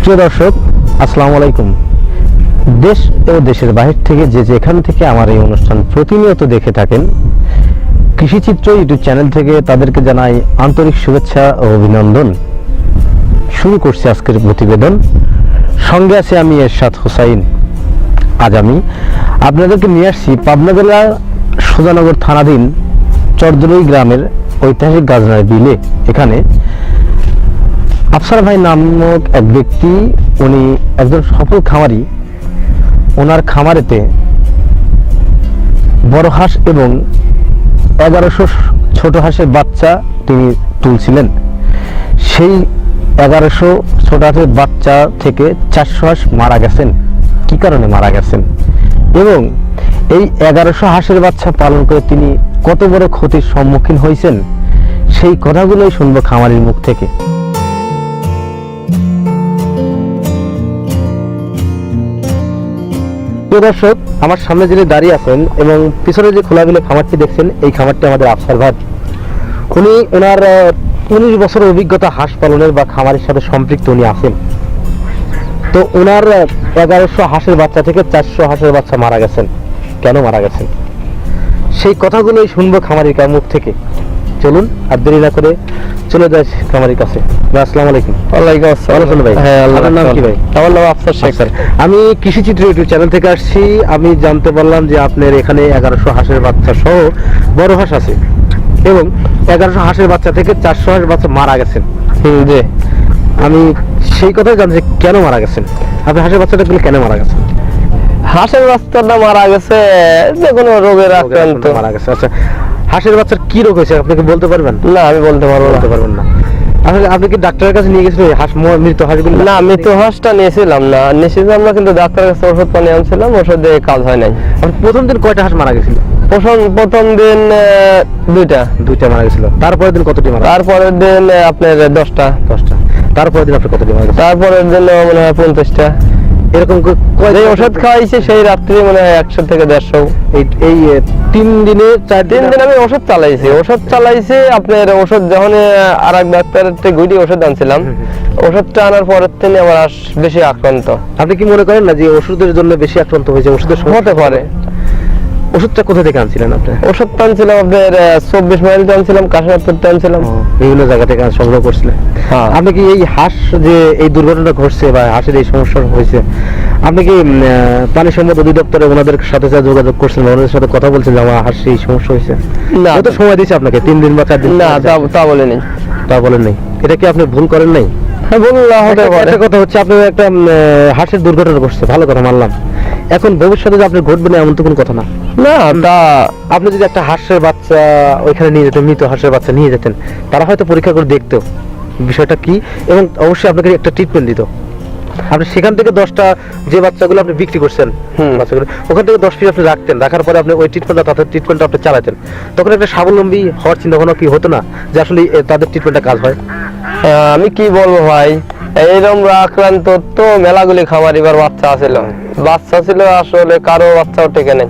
প্রিয় দর্শক, আসসালামু আলাইকুম। দেশ ও দেশের বাহির থেকে যে যেখান থেকে আমার এই অনুষ্ঠান প্রতিনিয়ত দেখে থাকেন, কৃষিচিত্র ইউটিউব চ্যানেল থেকে তাদেরকে জানাই আন্তরিক শুভেচ্ছা ও অভিনন্দন। শুরু করছি আজকের প্রতিবেদন। সঙ্গে আছে আমি এরশাদ হোসাইন। আজ আমি আপনাদেরকে নিয়ে আসছি পাবনা জেলার সোজানগর থানাধীন চরদুলই গ্রামের ঐতিহাসিক গাজনার বিলে। এখানে আফসার ভাই নামক এক ব্যক্তি, উনি একজন সফল খামারি। ওনার খামারেতে বড় হাঁস এবং 1100 ছোট হাঁসের বাচ্চা তিনি তুলছিলেন। সেই 1100 ছোট হাঁসের বাচ্চা থেকে 400 হাঁস মারা গেছেন। কি কারণে মারা গেছেন এবং এই 1100 হাঁসের বাচ্চা পালন করে তিনি কত বড় ক্ষতির সম্মুখীন হয়েছেন, সেই কথাগুলোই শুনবো খামারির মুখ থেকে। প্রিয় দর্শক, আমার সামনে যিনি দাঁড়িয়ে আছেন এবং পিছনে যে খোলাবিলে খামারটি দেখছেন, এই খামারটি আমাদের আফসার ভাই। উনি ওনার 19 বছরের অভিজ্ঞতা হাঁস পালনের বা খামারের সাথে সম্পৃক্ত উনি আছেন। তো ওনার 1100 হাঁসের বাচ্চা থেকে 400 হাঁসের বাচ্চা মারা গেছেন। কেন মারা গেছেন সেই কথাগুলোই শুনবো খামারির মুখ থেকে। চলুন আর দেরি না করে চলে যাই খামারির কাছে। আসসালামু আলাইকুম। ওয়ালাইকুম আসসালাম ভাই। হ্যাঁ, আপনার নাম কি ভাই? আমার নাম আফসার শেখ। আমি কৃষিচিত্র ইউটিউব চ্যানেল থেকে আসছি। আমি জানতে পারলাম যে আপনার এখানে 1100 হাঁসের বাচ্চা সহ বড় হাঁস আছে এবং 1100 হাঁসের বাচ্চা থেকে 400 হাঁস বাচ্চা মারা গেছেন। জি, আমি সেই কথাই জানছি কেন মারা গেছেন। আপনার হাঁসের বাচ্চাটা কেন মারা গেছে? হাঁসের বাচ্চাটা মারা গেছে যে কোনো রোগের আক্রান্ত মারা গেছে। আচ্ছা, হাঁসের বাচ্চার কি রোগ হয়েছে আপনি কি বলতে পারবেন? না, আমি বলতে পারবেন না। আসলে আপনি কি ডাক্তারের কাছে নিয়ে গেছিলেন হাঁস মৃত হাঁসগুলো? না, মৃত হাঁসটা নিয়েছিলাম না, নিয়েছিলাম না, কিন্তু ডাক্তারের কাছে ওষুধ পানি আনছিলাম, ওষুধে কাজ হয় নাই। আপনি প্রথম দিন কয়টা হাঁস মারা গেছিল? প্রথম দিন দুইটা মারা গেছিল। তারপরের দিন কতটি মারা? তারপরের দিন আপনার 10টা। তারপরের দিন আপনার কতটি মারা গেছে? তারপরের দিন মনে হয় 50টা। এরকম যে ওষুধ খাওয়াইছে সেই রাত্রি মনে হয় 100 থেকে 150। এই 3 দিনে 4 দিন আমি ওষুধ চালাইছি আপনার ওষুধ যখন আর এক ডাক্তারের থেকে গুটি ওষুধ আনছিলাম, ওষুধটা আনার পরের থেকে আমার বেশি আক্রান্ত। আপনি কি মনে করেন না যে ওষুধের জন্য বেশি আক্রান্ত হয়েছে? ওষুধের হতে পারে। ওষুধটা কোথা থেকে আনছিলেন আপনি? ওষুধটা আনছিলাম আপনার 24 মাইল আনছিলাম, কাশীনাথপুর আনছিলাম, বিভিন্ন জায়গা থেকে সংগ্রহ করছিলেন। আপনি কি এই হাঁস যে এই দুর্ঘটনা ঘটছে বা হাঁসের এই সমস্যা হয়েছে, আপনি কি প্রাণী সম্পদ অধিদপ্তরে ওনাদের সাথে যোগাযোগ করছেন, ওনাদের সাথে কথা বলছেন যে আমার হাঁস এই সমস্যা হয়েছে? না, কত সময় দিয়েছে আপনাকে? 3 দিন বা 4 দিন? না, তা বলেনি। তা বলেন নাই। এটা কি আপনি ভুল করেন নাই? একটা কথা হচ্ছে, আপনার একটা হাঁসের দুর্ঘটনা ঘটছে, ভালো কথা মানলাম। এখন ভবিষ্যতে যে আপনার ঘটবে না এমন তো কোনো কথা না। না, তা আপনি যদি একটা হাঁসের বাচ্চা ওইখানে নিয়ে যেতেন, মৃত হাঁসের বাচ্চা নিয়ে যেতেন, তারা হয়তো পরীক্ষা করে দেখতো বিষয়টা কি এবং অবশ্যই আপনাকে একটা ট্রিটমেন্ট দিত। আপনি সেখান থেকে 10টা যে বাচ্চাগুলো আপনি বিক্রি করছেন, বাচ্চাগুলো ওখান থেকে 10 পিস আপনি রাখতেন, রাখার পরে আপনি ওই ট্রিটমেন্টটা আপনি চালাতেন, তখন একটা স্বাবলম্বী হওয়ার চিন্তা ভাবনা কি হতো না যে আসলে তাদের ট্রিটমেন্টটা কাজ হয়? আমি কি বলবো ভাই, এইরকম আক্রান্ত তো মেলাগুলি খামার এবার বাচ্চা ছিল আসলে কারো বাচ্চাও টেকে নেই।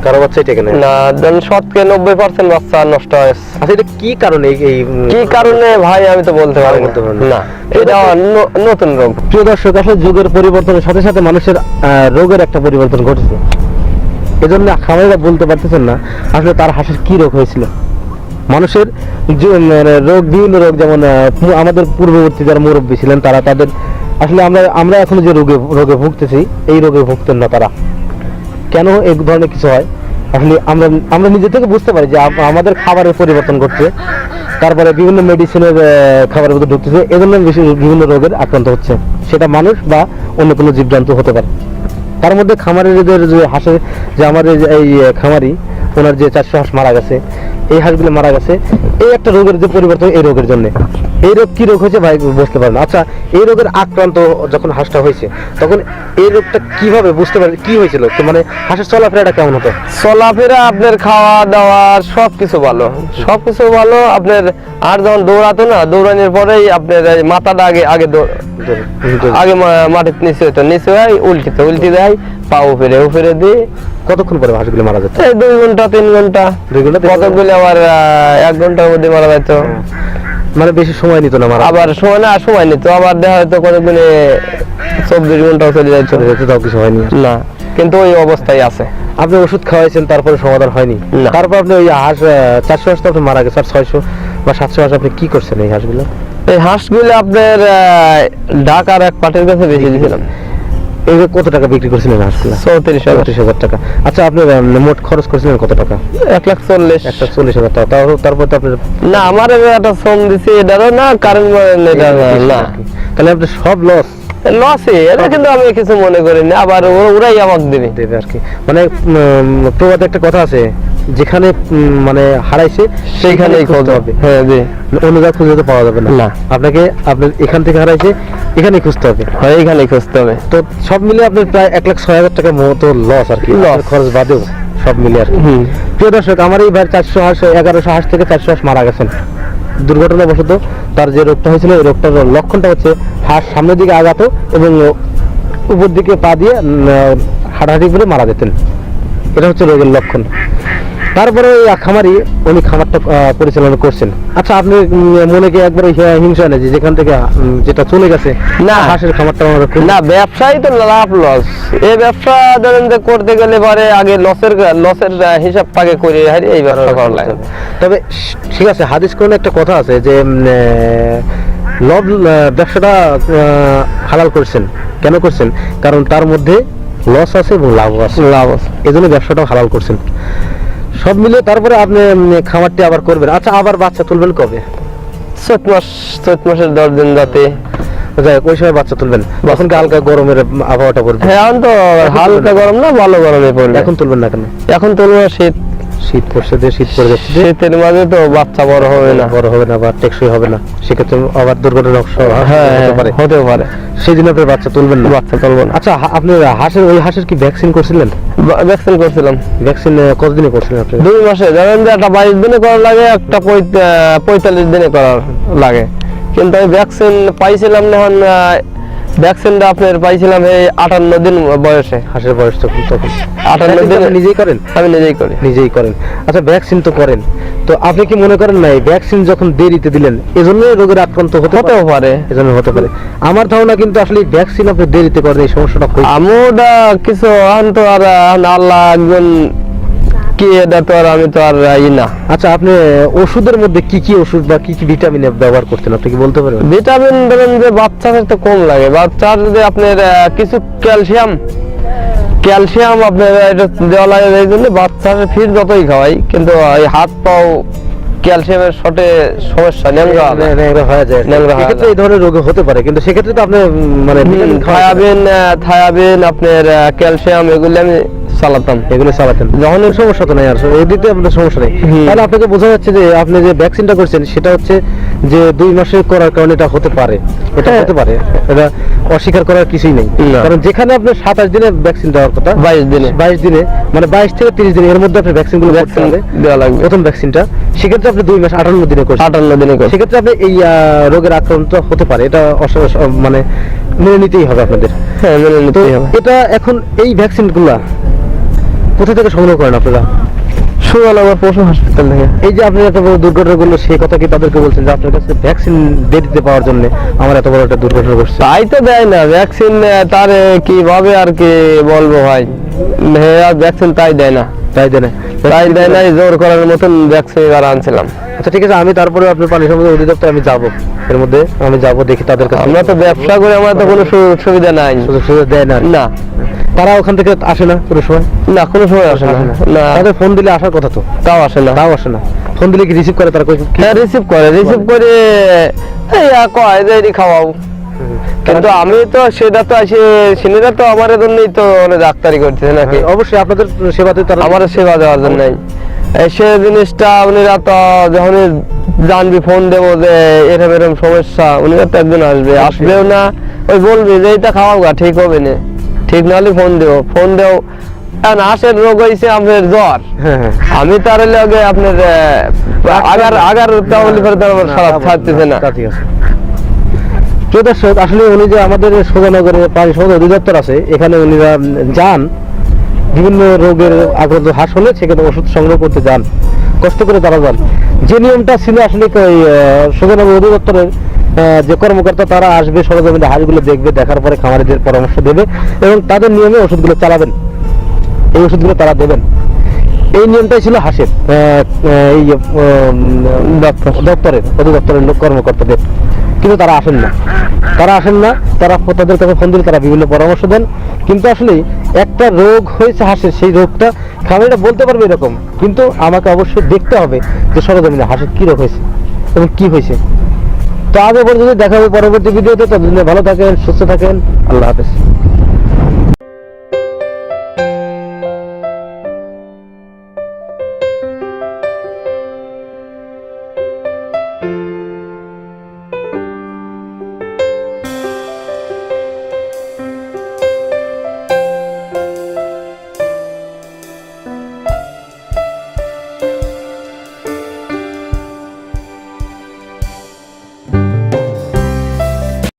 কারো বাচ্চাই টেকে নেই? না, 90% বাচ্চা নষ্ট হয়েছে। আচ্ছা, এটা কি কারণে? কি কারণে ভাই আমি তো বলতে পারি না, এটা নতুন রোগ। প্রিয় দর্শক, আসলে যুগের পরিবর্তনের সাথে সাথে মানুষের রোগের একটা পরিবর্তন ঘটেছে। এজন্য খামারিরা বলতে পারতেছেন না আসলে তার হাঁসের কি রোগ হয়েছিল। মানুষের রোগ, বিভিন্ন রোগ, যেমন আমাদের পূর্ববর্তী যারা মুরব্বী ছিলেন তাদের আসলে আমরা এখন যে রোগে ভুগতেছি, এই রোগে ভুগতেন না তারা। কেন এই ধরনের কিছু হয় আসলে আমরা নিজে থেকে বুঝতে পারি যে আমাদের খাবারের পরিবর্তন ঘটছে, তারপরে বিভিন্ন মেডিসিনের খাবারের মধ্যে ঢুকতেছে, এজন্য বিভিন্ন রোগের আক্রান্ত হচ্ছে। সেটা মানুষ বা অন্য কোনো জীবজন্তু হতে পারে। তার মধ্যে খামারের যে হাঁসের যে আমার এই খামারি, ওনার যে 400 হাঁস মারা গেছে, এই হাঁসগুলো মারা গেছে এই একটা রোগের যে পরিবর্তন, এই রোগের জন্য। এই রোগ কি রোগ হয়েছে ভাই বুঝতে পারেন? আচ্ছা, এই রোগের আক্রান্ত যখন হাঁসটা হয়েছে তখন এই রোগটা কিভাবে বুঝতে পারেন কি হয়েছিল? মানে হাঁসের চলাফেরাটা কেমন হতো? চলাফেরা আপনার খাওয়া দাওয়া সবকিছু ভালো আপনার। আর যখন দৌড়াতো না, দৌড়ানোর পরেই আপনার মাথাটা আগে মাটির নিচে হতো, নিচে হয় উল্টি দেয়, পা উপরে দিয়ে। কতক্ষণ পরে হাঁসগুলো মারা যেত? 2 ঘন্টা 3 ঘন্টা। কতগুলো আবার 1 ঘন্টার মধ্যে মারা যেত। মানে বেশি সময় নিত না মারা আবার সময় নিত, আবার দেখা হয়তো কতদিনে 24 ঘন্টাও চলে যায়, চলে যেতে, তাও কিছু হয়নি। না, কিন্তু ওই অবস্থায় আছে। আপনি ওষুধ খাওয়াইছেন, তারপরে সমাধান হয়নি? না। তারপর আপনি ওই হাঁস 400 হাঁস তো আপনি মারা গেছে, আর 600 বা 700 হাঁস আপনি কি করছেন এই হাঁসগুলো? এই হাঁসগুলো আপনার ঢাকার এক পাটের কাছে বেশি দিয়েছিলাম। এই কত টাকা বিক্রি করছিলেন হাঁসগুলো? 34,000 টাকা। আচ্ছা, আপনি মোট খরচ করেছিলেন কত টাকা? 1,40,000। 140,000 টাকা। তারপর তো আপনার না, আমার একটা শ্রম দিছি, এটারও না কারেন্ট না, তাহলে আপনার সব লস লসে। এটা কিন্তু আমি কিছু মনে করি না, আবার ওরাই আমাকে দেবে। দেবে আর কি। মানে প্রবাদে একটা কথা আছে, যেখানে মানে হারাইছে সেইখানেই খুঁজতে খুঁজতে হবে। হবে। হ্যাঁ জি, অন্য জায়গায় খুঁজে তো পাওয়া যাবে না। না। আপনাকে আপনার এখান থেকে হারাইছে, এখানেই খুঁজতে হবে। হয় এইখানেই খুঁজতে হবে। তো সব মিলে আপনার প্রায় 1,06,000 টাকার মতো লস আর কি, Loss। আপনার খরচ বাদেও সব মিলে আর কি। প্রিয় দর্শক, আমার এই ভাই 400 হাঁস 1100 হাঁস থেকে 400 হাঁস মারা গেছেন দুর্ঘটনাবশত। তার যে রোগটা হয়েছিল, এই রোগটার লক্ষণটা হচ্ছে হাঁস সামনের দিকে আগাতো এবং উপর দিকে পা দিয়ে হাঁটাহাঁটি করে মারা যেতেন। এটা হচ্ছে রোগের লক্ষণ। তারপরে ওই খামারি উনি খামারটা পরিচালনা করছেন। আচ্ছা, আপনি মনে কি একবার হিংসা নেই যে যেখান থেকে যেটা চলে গেছে না। হাঁসের খামারটা আমরা না, ব্যবসায়ী তো লাভ লস। এই ব্যবসা ধরেন যে করতে গেলে পরে আগে লসের হিসাবটাকে করে এই ব্যবসা করা লাগে। তবে ঠিক আছে, হাদিস কোরআনে একটা কথা আছে যে লব ব্যবসাটা হালাল করছেন। কেন করছেন? কারণ তার মধ্যে লস আছে এবং লাভ আছে। এজন্য ব্যবসাটাও হালাল করছেন। সব মিলে তারপরে আপনি খামারটি আবার করবেন। আচ্ছা, আবার বাচ্চা তুলবেন কবে? চৈত মাসের 10 দিন যাতে। যাই হোক, ওই সময় বাচ্চা তুলবেন, তখন কি হালকা গরমের আবহাওয়াটা পড়বে? হ্যাঁ, এখন তো হালকা গরম না, ভালো গরমে পড়বে। এখন তুলবেন না কেন? এখন তুলবো শীত পড়ছে, শীত পড়ে যাচ্ছে, শীতের মাঝে তো বাচ্চা বড় হবে না, বা টেকসই হবে না, সেক্ষেত্রে আবার দুর্ঘটনা হতে পারে। সেই জন্য আপনি বাচ্চা তুলবেন না? বাচ্চা তুলবো না। আচ্ছা, আপনি হাঁসের কি ভ্যাকসিন করছিলেন? ভ্যাকসিন করছিলাম। ভ্যাকসিন কতদিনে করছিলেন আপনি? 2 মাসে। ধরেন যে একটা 22 দিনে করা লাগে, একটা 45 দিনে করার লাগে। কিন্তু আমি ভ্যাকসিন পাইছিলাম না, এখন ভ্যাকসিনটা আপনার পাইছিলাম এই 58 দিন বয়সে। হাঁসের বয়স তখন 58 দিন। নিজেই করেন? আমি নিজেই করি। আচ্ছা, ভ্যাকসিন তো করেন, তো আপনি কি মনে করেন না এই ভ্যাকসিন যখন দেরিতে দিলেন এজন্য রোগের আক্রান্ত হতেও পারে? এজন্য হতে পারে। আমার ধারণা কিন্তু আসলে ভ্যাকসিন আপনি দেরিতে করেন, এই সমস্যাটা আমরা কিছু তো আর আল্লাহ একজন কি, এটা তো আর আমি তো আর না। আচ্ছা, আপনি ওষুধের মধ্যে কি কি ওষুধ বা কি কি ভিটামিন ব্যবহার করতেন, আপনি কি বলতে পারবেন? ভিটামিন ধরেন যে বাচ্চাদের তো কম লাগে, বাচ্চার যদি আপনার কিছু ক্যালসিয়াম আপনার এটা দেওয়া লাগে, এই জন্য বাচ্চার ফিড যতই খাওয়াই, কিন্তু এই হাত পাও ক্যালসিয়ামের শর্টে সমস্যা, ন্যাংরা হয়ে যায়। সেক্ষেত্রে এই ধরনের রোগ হতে পারে, কিন্তু সেক্ষেত্রে তো আপনি মানে থায়াবিন আপনার ক্যালসিয়াম এগুলো আমি চালাতাম। যখন সমস্যা তো নাই, আর এদিকে আপনার সমস্যা নেই। তাহলে আপনাকে বোঝা যাচ্ছে যে আপনি যে ভ্যাকসিনটা করছেন সেটা হচ্ছে যে 2 মাসে করার কারণে এটা হতে পারে, এটা অস্বীকার করার কিছুই নেই। কারণ যেখানে আপনার 27 দিনে ভ্যাকসিন দেওয়ার কথা, 22 দিনে মানে 22 থেকে 30 দিন এর মধ্যে আপনি ভ্যাকসিন দেওয়া লাগবে, প্রথম ভ্যাকসিনটা। সেক্ষেত্রে আপনি 2 মাস 58 দিনে করছেন। সেক্ষেত্রে আপনি এই রোগের আক্রান্ত হতে পারে, এটা মানে মেনে নিতেই হবে আপনাদের। হ্যাঁ, মেনে নিতেই হবে। এটা এখন এই ভ্যাকসিন গুলা কোথা থেকে সংগ্রহ করেন আপনারা? সুরানগর পশু হাসপাতাল থেকে। এই যে আপনি এত বড় দুর্ঘটনা করলো, সেই কথা কি তাদেরকে বলছেন যে আপনার কাছে ভ্যাকসিন দেরিতে পাওয়ার জন্য আমার এত বড় একটা দুর্ঘটনা ঘটছে? তাই তো দেয় না ভ্যাকসিন, তার কিভাবে আর কি বলবো ভাই, ভ্যাকসিন তাই দেয় না, জোর করার মতন ভ্যাকসিন এবার আনছিলাম। আচ্ছা, ঠিক আছে, আমি তারপরে আপনার পানি সম্পদ অধিদপ্তর আমি যাবো, এর মধ্যে আমি যাবো, দেখি তাদের কাছে। আমরা তো ব্যবসা করে, আমার তো কোনো সুযোগ সুবিধা নাই, সুযোগ দেয় না। না, তারা ওখান থেকে আসে না কোনো সময়? না, কোনো সময় আসে না। তাদের ফোন দিলে আসার কথা তো, তাও আসে না। ফোন দিলে কি রিসিভ করে তারা? হ্যাঁ, রিসিভ করে এই কয় যে এটি খাওয়াও, কিন্তু আমি তো সেটা তো সিনেরা তো আমার জন্যই তো ডাক্তারি করতেছে নাকি। অবশ্যই আপনাদের সেবাতে তারা আমার সেবা দেওয়ার জন্যই সে জিনিসটা উনিরা তো যখন জানবি ফোন দেবো যে এরকম সমস্যা, উনিরা তো একজন আসবেও না, ওই বলবি যে এটা খাওয়াও গা, ঠিক হবে না, ঠিক নাহলে ফোন দেও। হাঁসের রোগ হয়েছে আপনার জ্বর, আমি তার লগে আপনার আগার ছাড়তেছে না। দর্শক, আসলে উনি যে আমাদের সোজানগরে পানি সম্পদ অধিদপ্তর আছে, এখানে উনিরা যান বিভিন্ন রোগের আক্রান্ত হাঁস হলে সেখানে ওষুধ সংগ্রহ করতে যান। কষ্ট করে তারা যান। যে নিয়মটা ছিল আসলে ওই সুজনবী অধিদপ্তরের যে কর্মকর্তা তারা আসবে, সরজমিনে হাঁসগুলো দেখবে, দেখার পরে খামারিদের পরামর্শ দেবে এবং তাদের নিয়মে ওষুধগুলো চালাবেন, এই ওষুধগুলো তারা দেবেন। এই নিয়মটাই ছিল হাঁসের এই দপ্তরের অধিদপ্তরের কর্মকর্তাদের। কিন্তু তারা আসেন না, তারা তাদের কাছে ফোন দিলে তারা বিভিন্ন পরামর্শ দেন। কিন্তু আসলে একটা রোগ হয়েছে হাঁসের, সেই রোগটা খামারিরা বলতে পারবে এরকম, কিন্তু আমাকে অবশ্যই দেখতে হবে যে সরজমিনে হাঁসের কি রোগ হয়েছে এবং কি হয়েছে। তো আগে পর্যন্ত দেখা হবে পরবর্তী ভিডিওতে। ততদিনে ভালো থাকেন, সুস্থ থাকেন, আল্লাহ হাফেজ।